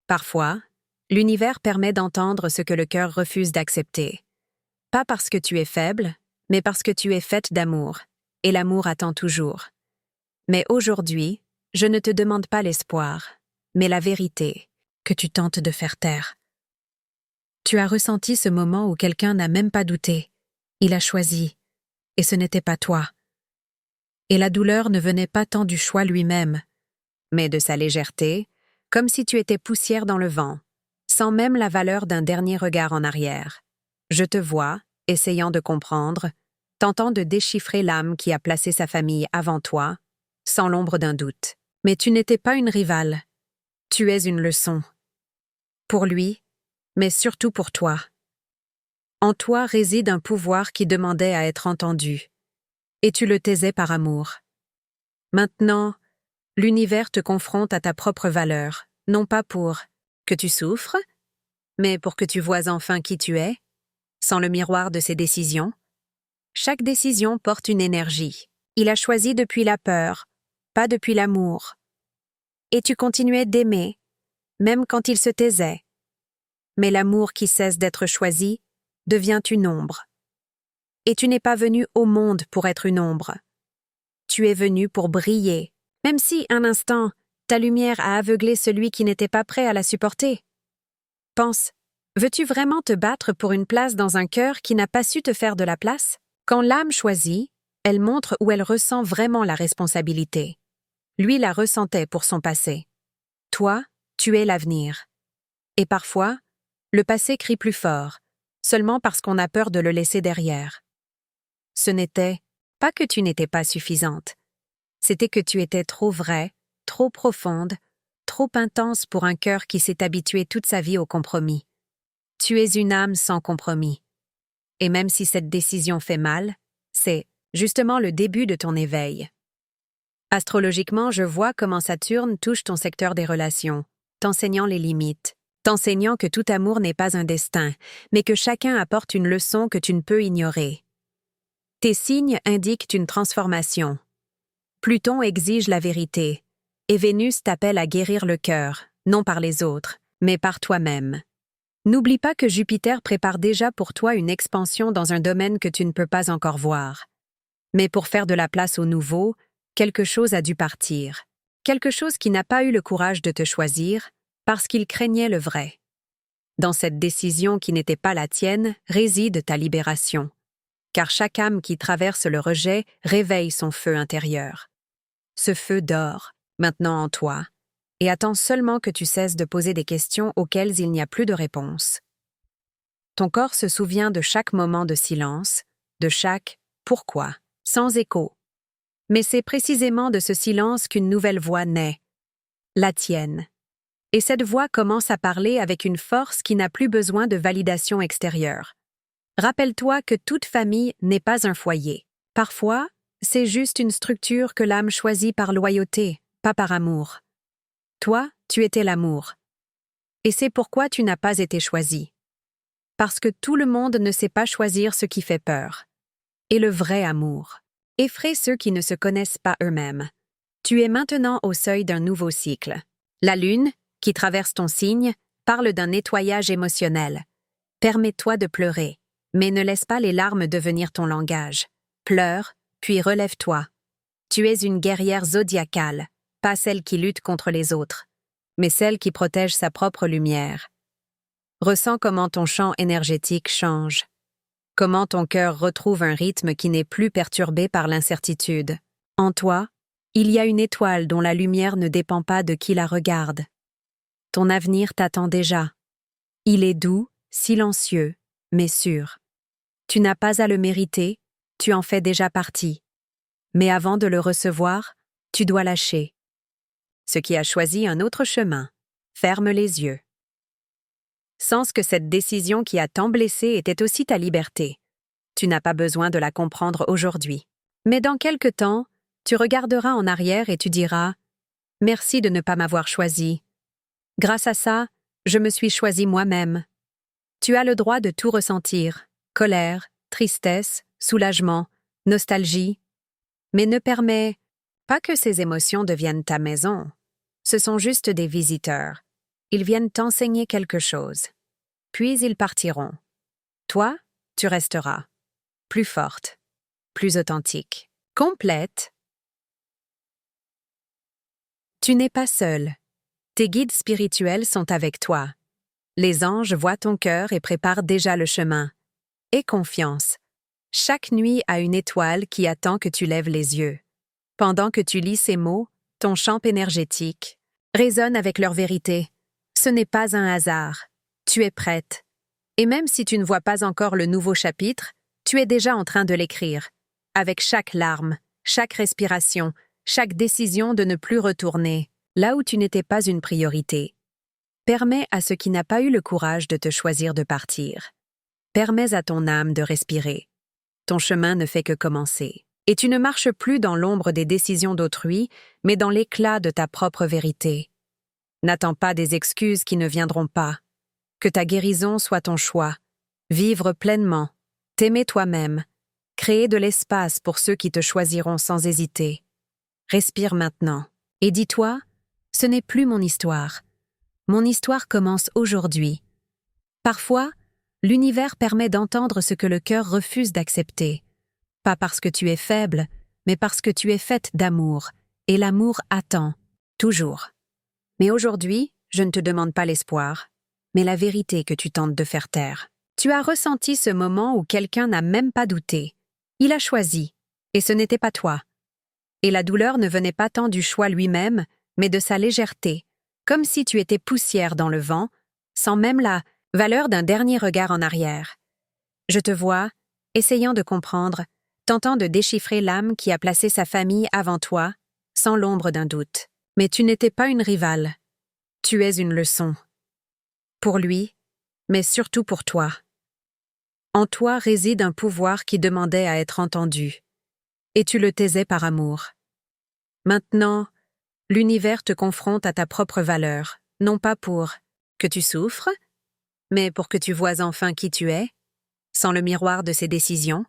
Parfois, l'univers permet d'entendre ce que le cœur refuse d'accepter. Pas parce que tu es faible, mais parce que tu es faite d'amour, et l'amour attend toujours. Mais aujourd'hui, je ne te demande pas l'espoir, mais la vérité que tu tentes de faire taire. Tu as ressenti ce moment où quelqu'un n'a même pas douté. Il a choisi, et ce n'était pas toi. Et la douleur ne venait pas tant du choix lui-même, mais de sa légèreté, comme si tu étais poussière dans le vent, sans même la valeur d'un dernier regard en arrière. Je te vois, essayant de comprendre, tentant de déchiffrer l'âme qui a placé sa famille avant toi, sans l'ombre d'un doute. Mais tu n'étais pas une rivale. Tu es une leçon. Pour lui, mais surtout pour toi. En toi réside un pouvoir qui demandait à être entendu, et tu le taisais par amour. Maintenant, l'univers te confronte à ta propre valeur, non pas pour que tu souffres, mais pour que tu vois enfin qui tu es, sans le miroir de ses décisions. Chaque décision porte une énergie. Il a choisi depuis la peur, pas depuis l'amour. Et tu continuais d'aimer, même quand il se taisait. Mais l'amour qui cesse d'être choisi devient une ombre. Et tu n'es pas venu au monde pour être une ombre. Tu es venu pour briller, même si, un instant, ta lumière a aveuglé celui qui n'était pas prêt à la supporter. Pense, veux-tu vraiment te battre pour une place dans un cœur qui n'a pas su te faire de la place? Quand l'âme choisit, elle montre où elle ressent vraiment la responsabilité. Lui la ressentait pour son passé. Toi, tu es l'avenir. Et parfois, le passé crie plus fort, seulement parce qu'on a peur de le laisser derrière. Ce n'était pas que tu n'étais pas suffisante. C'était que tu étais trop vraie, trop profonde, trop intense pour un cœur qui s'est habitué toute sa vie au compromis. Tu es une âme sans compromis. Et même si cette décision fait mal, c'est justement le début de ton éveil. Astrologiquement, je vois comment Saturne touche ton secteur des relations, t'enseignant les limites, t'enseignant que tout amour n'est pas un destin, mais que chacun apporte une leçon que tu ne peux ignorer. Tes signes indiquent une transformation. Pluton exige la vérité, et Vénus t'appelle à guérir le cœur, non par les autres, mais par toi-même. N'oublie pas que Jupiter prépare déjà pour toi une expansion dans un domaine que tu ne peux pas encore voir. Mais pour faire de la place au nouveau, quelque chose a dû partir. Quelque chose qui n'a pas eu le courage de te choisir, parce qu'il craignait le vrai. Dans cette décision qui n'était pas la tienne réside ta libération. Car chaque âme qui traverse le rejet réveille son feu intérieur. Ce feu dort, maintenant en toi, et attend seulement que tu cesses de poser des questions auxquelles il n'y a plus de réponse. Ton corps se souvient de chaque moment de silence, de chaque « pourquoi », sans écho. Mais c'est précisément de ce silence qu'une nouvelle voix naît, la tienne. Et cette voix commence à parler avec une force qui n'a plus besoin de validation extérieure. Rappelle-toi que toute famille n'est pas un foyer. Parfois, c'est juste une structure que l'âme choisit par loyauté, pas par amour. Toi, tu étais l'amour. Et c'est pourquoi tu n'as pas été choisi. Parce que tout le monde ne sait pas choisir ce qui fait peur. Et le vrai amour effraie ceux qui ne se connaissent pas eux-mêmes. Tu es maintenant au seuil d'un nouveau cycle. La lune, qui traverse ton signe, parle d'un nettoyage émotionnel. Permets-toi de pleurer, mais ne laisse pas les larmes devenir ton langage. Pleure, puis relève-toi. Tu es une guerrière zodiacale, pas celle qui lutte contre les autres, mais celle qui protège sa propre lumière. Ressens comment ton champ énergétique change, comment ton cœur retrouve un rythme qui n'est plus perturbé par l'incertitude. En toi, il y a une étoile dont la lumière ne dépend pas de qui la regarde. Ton avenir t'attend déjà. Il est doux, silencieux, mais sûr. Tu n'as pas à le mériter, tu en fais déjà partie. Mais avant de le recevoir, tu dois lâcher. Ce qui a choisi un autre chemin, ferme les yeux. Sens que cette décision qui a tant blessé était aussi ta liberté. Tu n'as pas besoin de la comprendre aujourd'hui. Mais dans quelque temps, tu regarderas en arrière et tu diras « Merci de ne pas m'avoir choisi. Grâce à ça, je me suis choisi moi-même. » Tu as le droit de tout ressentir, colère, tristesse, soulagement, nostalgie. Mais ne permets pas que ces émotions deviennent ta maison. Ce sont juste des visiteurs. Ils viennent t'enseigner quelque chose. Puis ils partiront. Toi, tu resteras. Plus forte, plus authentique, complète. Tu n'es pas seul. Tes guides spirituels sont avec toi. Les anges voient ton cœur et préparent déjà le chemin. Aie confiance. Chaque nuit a une étoile qui attend que tu lèves les yeux. Pendant que tu lis ces mots, ton champ énergétique résonne avec leur vérité. Ce n'est pas un hasard. Tu es prête. Et même si tu ne vois pas encore le nouveau chapitre, tu es déjà en train de l'écrire. Avec chaque larme, chaque respiration, chaque décision de ne plus retourner, là où tu n'étais pas une priorité. Permets à ce qui n'a pas eu le courage de te choisir de partir. Permets à ton âme de respirer. Ton chemin ne fait que commencer. Et tu ne marches plus dans l'ombre des décisions d'autrui, mais dans l'éclat de ta propre vérité. N'attends pas des excuses qui ne viendront pas. Que ta guérison soit ton choix. Vivre pleinement. T'aimer toi-même. Créer de l'espace pour ceux qui te choisiront sans hésiter. Respire maintenant. Et dis-toi, ce n'est plus mon histoire. Mon histoire commence aujourd'hui. Parfois, l'univers permet d'entendre ce que le cœur refuse d'accepter. Pas parce que tu es faible, mais parce que tu es faite d'amour, et l'amour attend, toujours. Mais aujourd'hui, je ne te demande pas l'espoir, mais la vérité que tu tentes de faire taire. Tu as ressenti ce moment où quelqu'un n'a même pas douté. Il a choisi, et ce n'était pas toi. Et la douleur ne venait pas tant du choix lui-même, mais de sa légèreté, comme si tu étais poussière dans le vent, sans même la valeur d'un dernier regard en arrière. Je te vois, essayant de comprendre, tentant de déchiffrer l'âme qui a placé sa famille avant toi, sans l'ombre d'un doute. Mais tu n'étais pas une rivale. Tu es une leçon. Pour lui, mais surtout pour toi. En toi réside un pouvoir qui demandait à être entendu. Et tu le taisais par amour. Maintenant, l'univers te confronte à ta propre valeur, non pas pour que tu souffres, mais pour que tu vois enfin qui tu es, sans le miroir de ses décisions.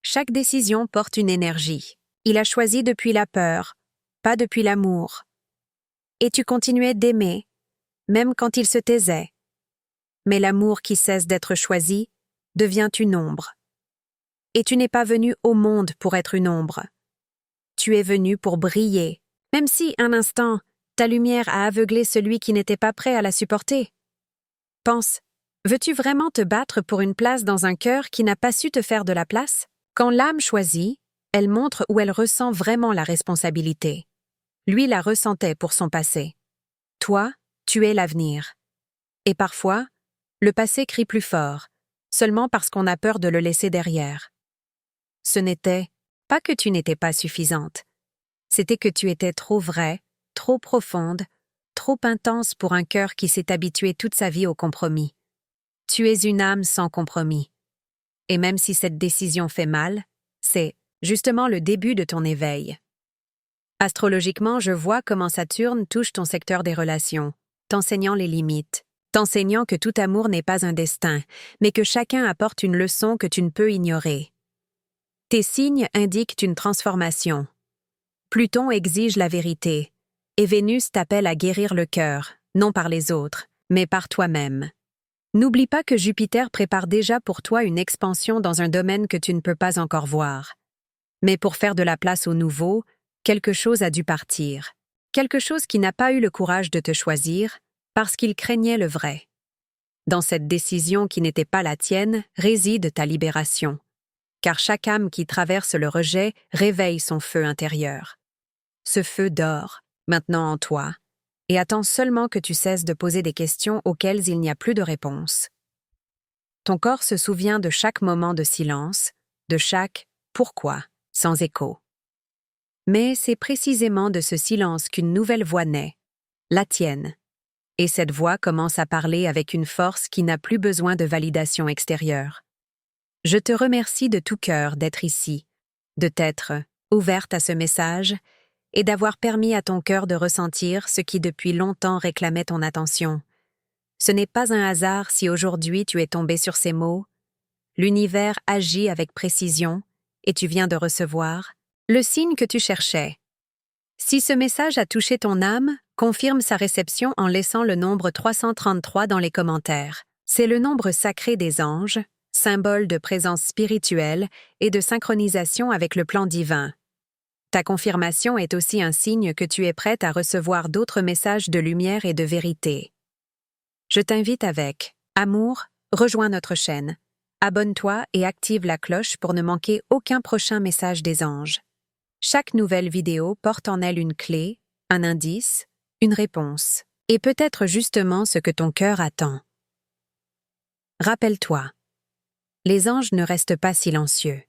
Chaque décision porte une énergie. Il a choisi depuis la peur, pas depuis l'amour. Et tu continuais d'aimer, même quand il se taisait. Mais l'amour qui cesse d'être choisi devient une ombre. Et tu n'es pas venu au monde pour être une ombre. Tu es venu pour briller, même si, un instant, ta lumière a aveuglé celui qui n'était pas prêt à la supporter. Pense, veux-tu vraiment te battre pour une place dans un cœur qui n'a pas su te faire de la place? Quand l'âme choisit, elle montre où elle ressent vraiment la responsabilité. Lui la ressentait pour son passé. Toi, tu es l'avenir. Et parfois, le passé crie plus fort, seulement parce qu'on a peur de le laisser derrière. Ce n'était pas que tu n'étais pas suffisante. C'était que tu étais trop vraie, trop profonde, trop intense pour un cœur qui s'est habitué toute sa vie au compromis. Tu es une âme sans compromis. Et même si cette décision fait mal, c'est justement le début de ton éveil. Astrologiquement, je vois comment Saturne touche ton secteur des relations, t'enseignant les limites, t'enseignant que tout amour n'est pas un destin, mais que chacun apporte une leçon que tu ne peux ignorer. Tes signes indiquent une transformation. Pluton exige la vérité, et Vénus t'appelle à guérir le cœur, non par les autres, mais par toi-même. N'oublie pas que Jupiter prépare déjà pour toi une expansion dans un domaine que tu ne peux pas encore voir. Mais pour faire de la place au nouveau, quelque chose a dû partir. Quelque chose qui n'a pas eu le courage de te choisir, parce qu'il craignait le vrai. Dans cette décision qui n'était pas la tienne réside ta libération. Car chaque âme qui traverse le rejet réveille son feu intérieur. Ce feu dort, maintenant en toi, et attend seulement que tu cesses de poser des questions auxquelles il n'y a plus de réponse. Ton corps se souvient de chaque moment de silence, de chaque « pourquoi » sans écho. Mais c'est précisément de ce silence qu'une nouvelle voix naît, la tienne. Et cette voix commence à parler avec une force qui n'a plus besoin de validation extérieure. Je te remercie de tout cœur d'être ici, de t'être ouverte à ce message et d'avoir permis à ton cœur de ressentir ce qui depuis longtemps réclamait ton attention. Ce n'est pas un hasard si aujourd'hui tu es tombé sur ces mots. L'univers agit avec précision et tu viens de recevoir le signe que tu cherchais. Si ce message a touché ton âme, Confirme sa réception en laissant le nombre 333 dans les commentaires. C'est le nombre sacré des anges, symbole de présence spirituelle et de synchronisation avec le plan divin. Ta confirmation est aussi un signe que tu es prête à recevoir d'autres messages de lumière et de vérité. Je t'invite avec amour, rejoins notre chaîne. Abonne-toi et active la cloche pour ne manquer aucun prochain message des anges. Chaque nouvelle vidéo porte en elle une clé, un indice, une réponse, et peut-être justement ce que ton cœur attend. Rappelle-toi, les anges ne restent pas silencieux.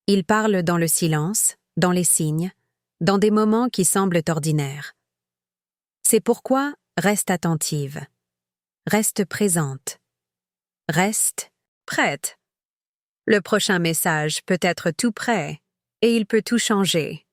Ils parlent dans le silence, dans les signes, dans des moments qui semblent ordinaires. C'est pourquoi reste attentive, reste présente, reste prête. Le prochain message peut être tout prêt, et il peut tout changer.